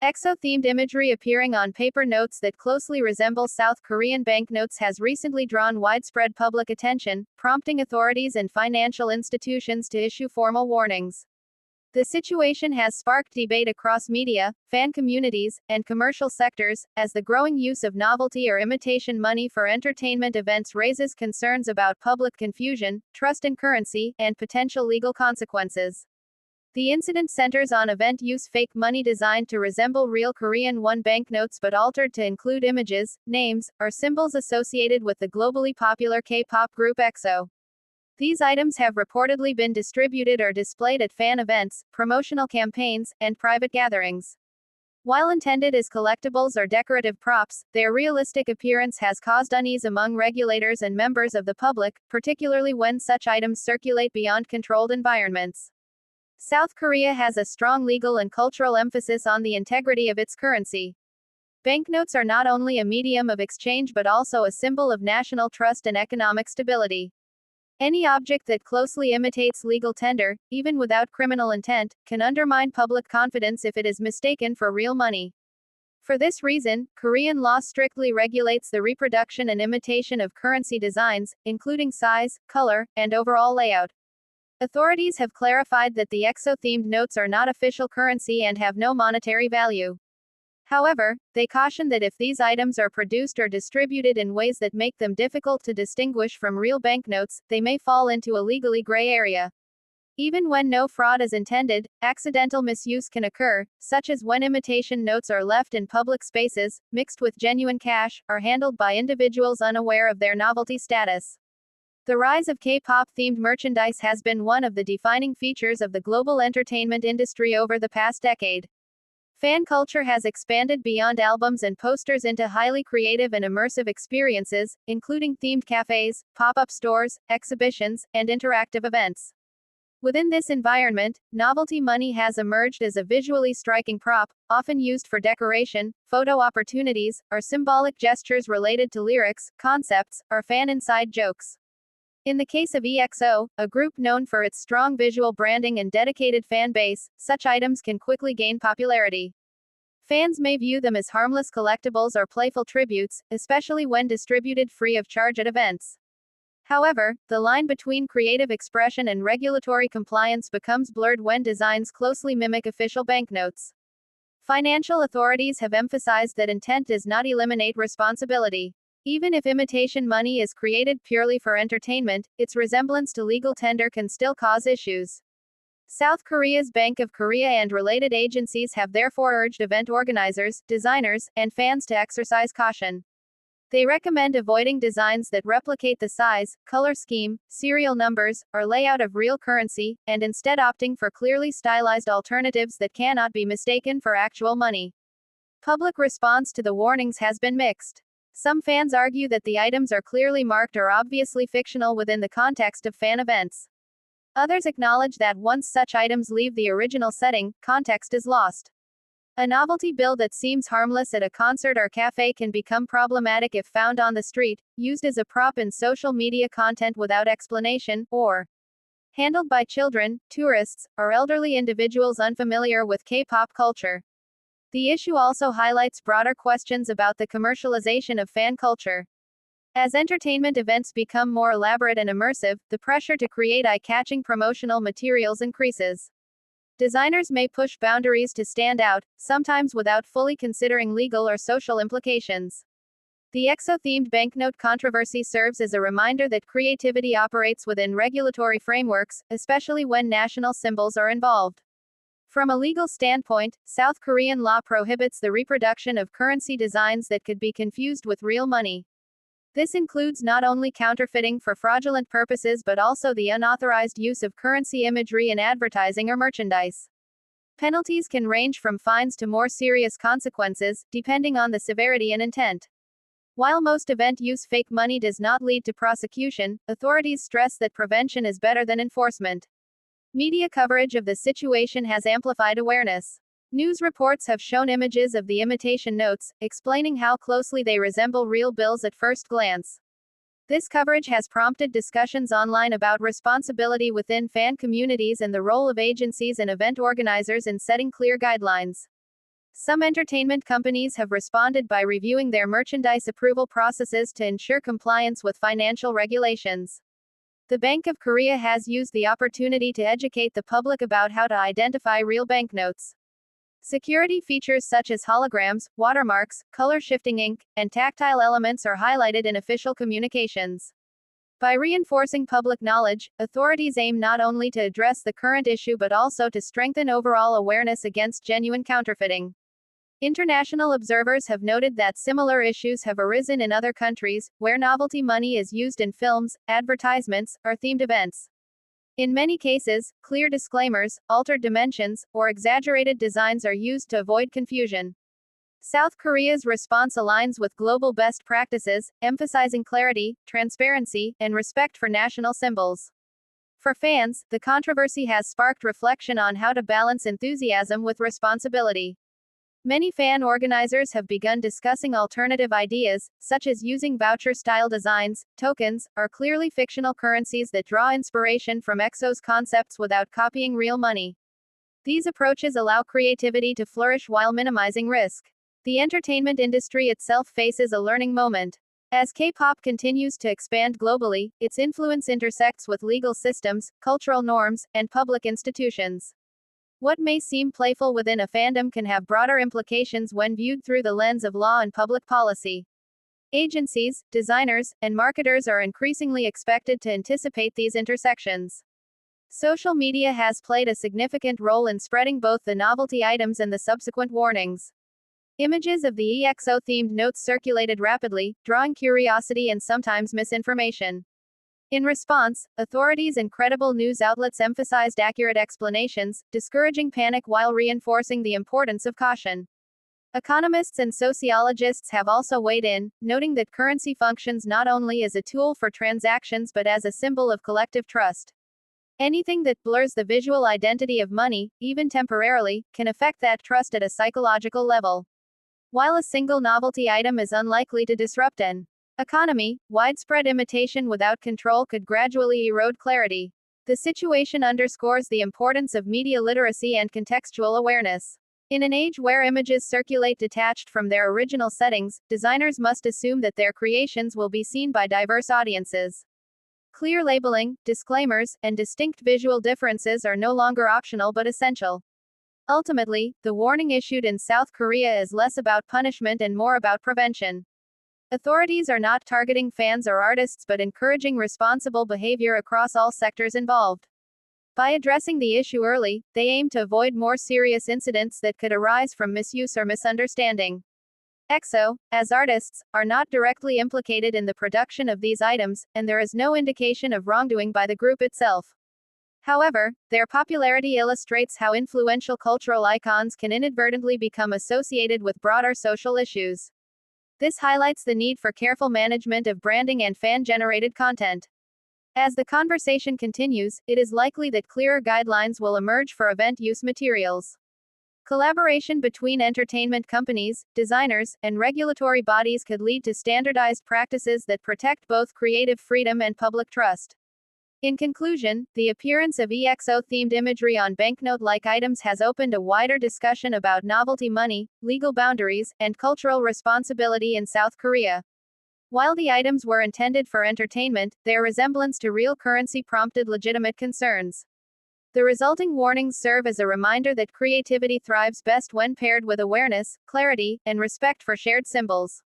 EXO-themed imagery appearing on paper notes that closely resemble South Korean banknotes has recently drawn widespread public attention, prompting authorities and financial institutions to issue formal warnings. The situation has sparked debate across media, fan communities, and commercial sectors, as the growing use of novelty or imitation money for entertainment events raises concerns about public confusion, trust in currency, and potential legal consequences. The incident centers on event use fake money designed to resemble real Korean won banknotes but altered to include images, names, or symbols associated with the globally popular K-pop group EXO. These items have reportedly been distributed or displayed at fan events, promotional campaigns, and private gatherings. While intended as collectibles or decorative props, their realistic appearance has caused unease among regulators and members of the public, particularly when such items circulate beyond controlled environments. South Korea has a strong legal and cultural emphasis on the integrity of its currency. Banknotes are not only a medium of exchange but also a symbol of national trust and economic stability. Any object that closely imitates legal tender, even without criminal intent, can undermine public confidence if it is mistaken for real money. For this reason, Korean law strictly regulates the reproduction and imitation of currency designs, including size, color, and overall layout. Authorities have clarified that the EXO-themed notes are not official currency and have no monetary value. However, they caution that if these items are produced or distributed in ways that make them difficult to distinguish from real banknotes, they may fall into a legally gray area. Even when no fraud is intended, accidental misuse can occur, such as when imitation notes are left in public spaces, mixed with genuine cash, or handled by individuals unaware of their novelty status. The rise of K-pop-themed merchandise has been one of the defining features of the global entertainment industry over the past decade. Fan culture has expanded beyond albums and posters into highly creative and immersive experiences, including themed cafes, pop-up stores, exhibitions, and interactive events. Within this environment, novelty money has emerged as a visually striking prop, often used for decoration, photo opportunities, or symbolic gestures related to lyrics, concepts, or fan inside jokes. In the case of EXO, a group known for its strong visual branding and dedicated fan base, such items can quickly gain popularity. Fans may view them as harmless collectibles or playful tributes, especially when distributed free of charge at events. However, the line between creative expression and regulatory compliance becomes blurred when designs closely mimic official banknotes. Financial authorities have emphasized that intent does not eliminate responsibility. Even if imitation money is created purely for entertainment, its resemblance to legal tender can still cause issues. South Korea's Bank of Korea and related agencies have therefore urged event organizers, designers, and fans to exercise caution. They recommend avoiding designs that replicate the size, color scheme, serial numbers, or layout of real currency, and instead opting for clearly stylized alternatives that cannot be mistaken for actual money. Public response to the warnings has been mixed. Some fans argue that the items are clearly marked or obviously fictional within the context of fan events. Others acknowledge that once such items leave the original setting, context is lost. A novelty bill that seems harmless at a concert or cafe can become problematic if found on the street, used as a prop in social media content without explanation, or handled by children, tourists, or elderly individuals unfamiliar with K-pop culture. The issue also highlights broader questions about the commercialization of fan culture. As entertainment events become more elaborate and immersive, the pressure to create eye-catching promotional materials increases. Designers may push boundaries to stand out, sometimes without fully considering legal or social implications. The EXO-themed banknote controversy serves as a reminder that creativity operates within regulatory frameworks, especially when national symbols are involved. From a legal standpoint, South Korean law prohibits the reproduction of currency designs that could be confused with real money. This includes not only counterfeiting for fraudulent purposes but also the unauthorized use of currency imagery in advertising or merchandise. Penalties can range from fines to more serious consequences, depending on the severity and intent. While most event use fake money does not lead to prosecution, authorities stress that prevention is better than enforcement. Media coverage of the situation has amplified awareness. News reports have shown images of the imitation notes, explaining how closely they resemble real bills at first glance. This coverage has prompted discussions online about responsibility within fan communities and the role of agencies and event organizers in setting clear guidelines. Some entertainment companies have responded by reviewing their merchandise approval processes to ensure compliance with financial regulations. The Bank of Korea has used the opportunity to educate the public about how to identify real banknotes. Security features such as holograms, watermarks, color-shifting ink, and tactile elements are highlighted in official communications. By reinforcing public knowledge, authorities aim not only to address the current issue but also to strengthen overall awareness against genuine counterfeiting. International observers have noted that similar issues have arisen in other countries, where novelty money is used in films, advertisements, or themed events. In many cases, clear disclaimers, altered dimensions, or exaggerated designs are used to avoid confusion. South Korea's response aligns with global best practices, emphasizing clarity, transparency, and respect for national symbols. For fans, the controversy has sparked reflection on how to balance enthusiasm with responsibility. Many fan organizers have begun discussing alternative ideas, such as using voucher-style designs, tokens, or clearly fictional currencies that draw inspiration from EXO's concepts without copying real money. These approaches allow creativity to flourish while minimizing risk. The entertainment industry itself faces a learning moment. As K-pop continues to expand globally, its influence intersects with legal systems, cultural norms, and public institutions. What may seem playful within a fandom can have broader implications when viewed through the lens of law and public policy. Agencies, designers, and marketers are increasingly expected to anticipate these intersections. Social media has played a significant role in spreading both the novelty items and the subsequent warnings. Images of the EXO-themed notes circulated rapidly, drawing curiosity and sometimes misinformation. In response, authorities and credible news outlets emphasized accurate explanations, discouraging panic while reinforcing the importance of caution. Economists and sociologists have also weighed in, noting that currency functions not only as a tool for transactions but as a symbol of collective trust. Anything that blurs the visual identity of money, even temporarily, can affect that trust at a psychological level. While a single novelty item is unlikely to disrupt an economy, widespread imitation without control could gradually erode clarity. The situation underscores the importance of media literacy and contextual awareness. In an age where images circulate detached from their original settings, designers must assume that their creations will be seen by diverse audiences. Clear labeling, disclaimers, and distinct visual differences are no longer optional but essential. Ultimately, the warning issued in South Korea is less about punishment and more about prevention. Authorities are not targeting fans or artists but encouraging responsible behavior across all sectors involved. By addressing the issue early, they aim to avoid more serious incidents that could arise from misuse or misunderstanding. EXO, as artists, are not directly implicated in the production of these items, and there is no indication of wrongdoing by the group itself. However, their popularity illustrates how influential cultural icons can inadvertently become associated with broader social issues. This highlights the need for careful management of branding and fan-generated content. As the conversation continues, it is likely that clearer guidelines will emerge for event use materials. Collaboration between entertainment companies, designers, and regulatory bodies could lead to standardized practices that protect both creative freedom and public trust. In conclusion, the appearance of EXO-themed imagery on banknote-like items has opened a wider discussion about novelty money, legal boundaries, and cultural responsibility in South Korea. While the items were intended for entertainment, their resemblance to real currency prompted legitimate concerns. The resulting warnings serve as a reminder that creativity thrives best when paired with awareness, clarity, and respect for shared symbols.